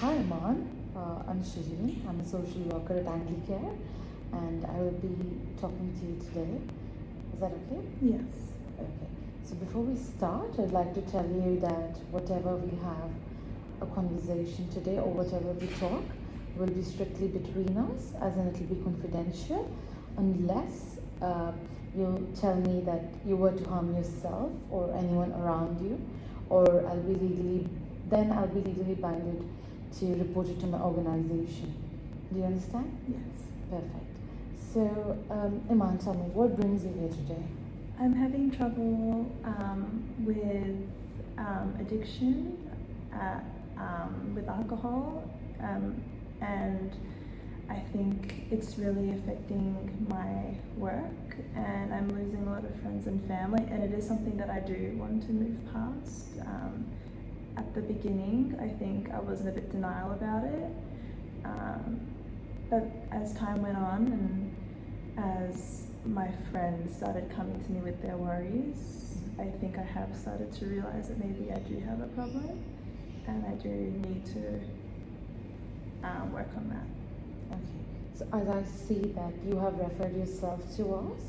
Hi, Aman. I'm Shireen. I'm a social worker at Anglicare, and I will be talking to you today. Is that okay? Yes. Okay. So before we start, I'd like to tell you that whatever we have a conversation today or whatever we talk will be strictly between us, as in it'll be confidential, unless you tell me that you were to harm yourself or anyone around you, or I'll be legally binded to report it to my organization. Do you understand? Yes. Perfect. So, Iman, tell me, what brings you here today? I'm having trouble with addiction, with alcohol, and I think it's really affecting my work, and I'm losing a lot of friends and family, and it is something that I do want to move past. At the beginning, I think I was in a bit denial about it, but as time went on and as my friends started coming to me with their worries, I think I have started to realize that maybe I do have a problem and I do need to work on that. Okay. So, as I see that you have referred yourself to us,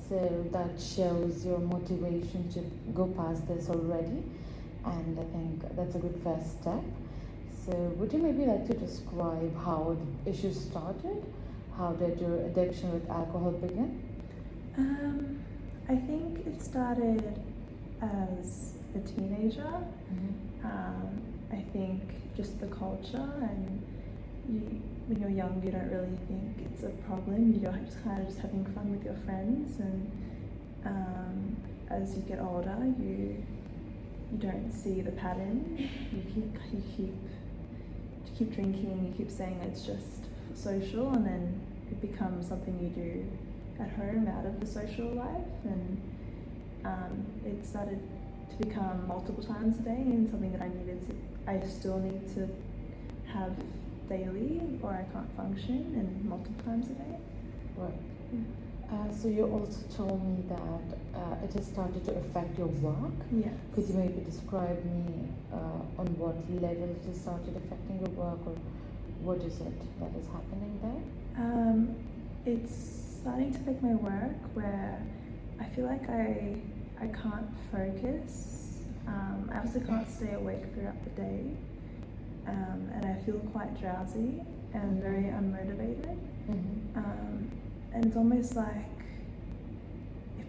so that shows your motivation to go past this already, and I think that's a good first step. So, would you maybe like to describe how the issue started? How did your addiction with alcohol begin? I think it started as a teenager. I think just the culture, and when you're young, you don't really think it's a problem. You're just kind of just having fun with your friends, and as you get older, you don't see the pattern. You keep drinking. You keep saying it's just social, and then it becomes something you do at home out of the social life, and it started to become multiple times a day, and something that I still need to have daily, or I can't function, and multiple times a day. Right. Yeah. So you also told me that it has started to affect your work. Yes. Could you maybe describe me on what level it has started affecting your work, or what is it that is happening there? It's starting to affect my work, where I feel like I can't focus. I also can't stay awake throughout the day, and I feel quite drowsy and very unmotivated. And it's almost like if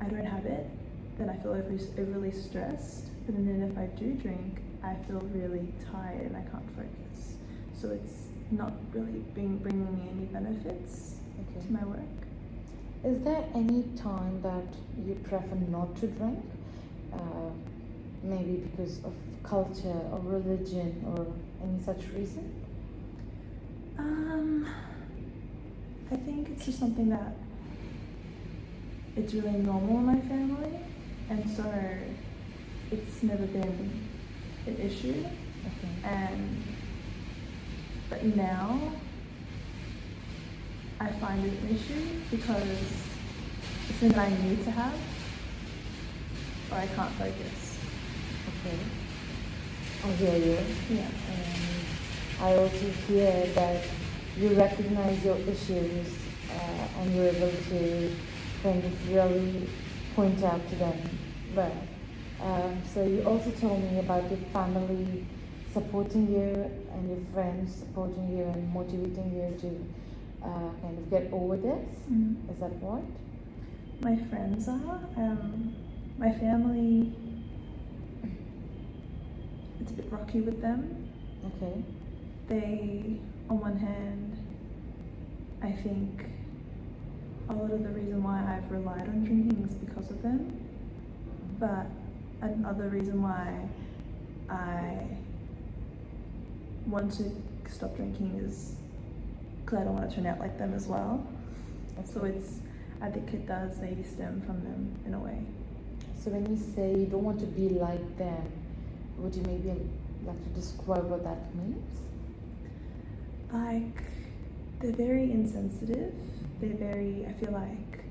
I don't have it, then I feel overly stressed. But then if I do drink, I feel really tired and I can't focus. So it's not really bringing me any benefits to my work. Is there any time that you prefer not to drink? Maybe because of culture or religion or any such reason? I think it's just something that it's really normal in my family, and so it's never been an issue. But now I find it an issue because it's something that I need to have, or I can't focus. Okay. I hear you. Yeah. I also hear that you recognize your issues and you're able to kind of really point out to them well. So you also told me about your family supporting you and your friends supporting you and motivating you to kind of get over this. Is that what? My friends are. My family, it's a bit rocky with them. Okay. They, on one hand, I think a lot of the reason why I've relied on drinking is because of them. But another reason why I want to stop drinking is because I don't want to turn out like them as well. Okay. So I think it does maybe stem from them in a way. So when you say you don't want to be like them, would you maybe like to describe what that means? Like, they're very insensitive. I feel like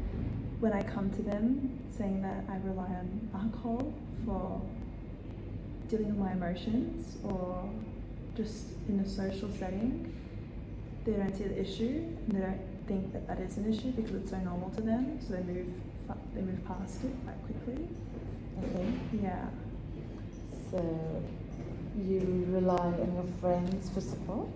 when I come to them saying that I rely on alcohol for dealing with my emotions, or just in a social setting, they don't see the issue and they don't think that that is an issue because it's so normal to them, so they move past it quite quickly. Okay. Yeah. So you rely on your friends for support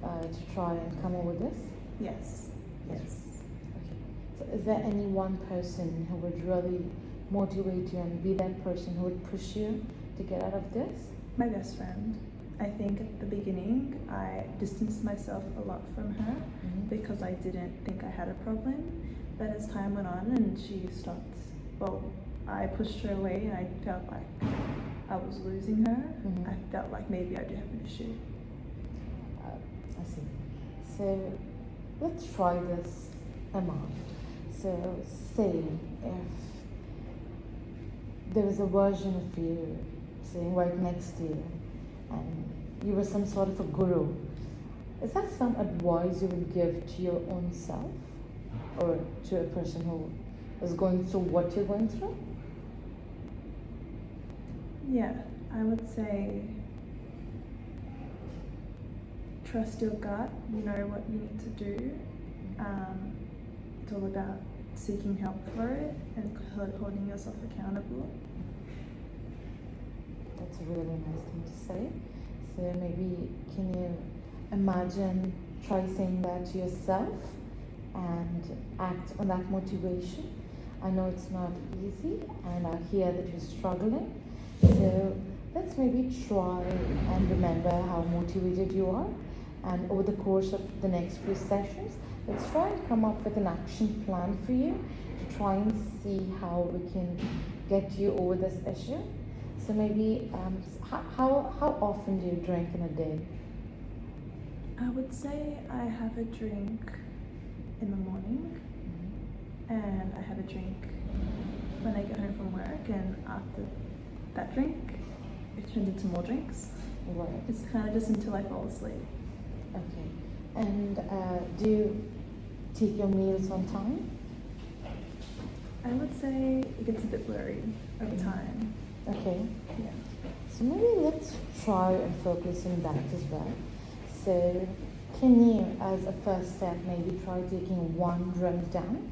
to try and come over this? Yes. Yes. Okay. So is there any one person who would really motivate you and be that person who would push you to get out of this? My best friend. I think at the beginning I distanced myself a lot from her because I didn't think I had a problem. But as time went on and she stopped, well, I pushed her away and I felt like I was losing her. I felt like maybe I do have an issue. I see. So let's try this amount. So say if there was a version of you sitting right next to you and you were some sort of a guru, is that some advice you would give to your own self or to a person who is going through what you're going through? Yeah, I would say trust your gut, you know what you need to do. It's all about seeking help for it and holding yourself accountable. That's a really nice thing to say. So maybe can you imagine, try saying that to yourself and act on that motivation? I know it's not easy and I hear that you're struggling. So let's maybe try and remember how motivated you are, and over the course of the next few sessions, let's try and come up with an action plan for you to try and see how we can get you over this issue. So maybe how often do you drink in a day? I would say I have a drink in the morning and I have a drink when I get home from work, and after that drink it turns into more drinks. Right. It's kind of just until I fall asleep. Okay. And do you take your meals on time? I would say it gets a bit blurry over time. Okay. Yeah. So maybe let's try and focus on that as well. So can you, as a first step, maybe try taking one drink down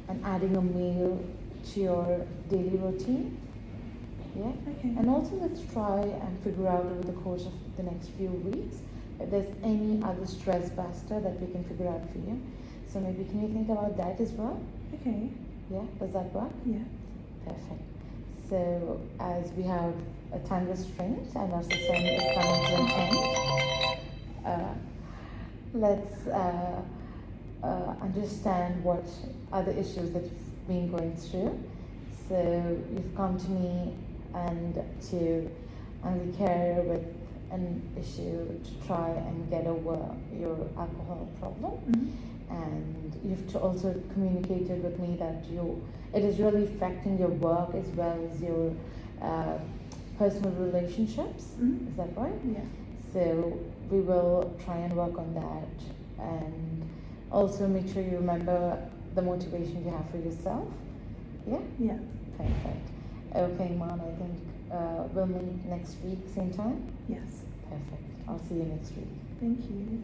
and adding a meal to your daily routine? Yeah? Okay. And also let's try and figure out over the course of the next few weeks if there's any other stress buster that we can figure out for you. So maybe can you think about that as well? Okay. Yeah? Does that work? Yeah. Perfect. So as we have a time restraint and our session is coming to an end, let's understand what are the issues that you've been going through. So you've come to me and to only care with an issue to try and get over your alcohol problem. And you've also communicated with me that it is really affecting your work as well as your personal relationships. Is that right? Yeah. So we will try and work on that, and also make sure you remember the motivation you have for yourself. Yeah? Yeah. Perfect. Okay, Man, I think we'll meet next week, same time? Yes. Perfect. I'll see you next week. Thank you.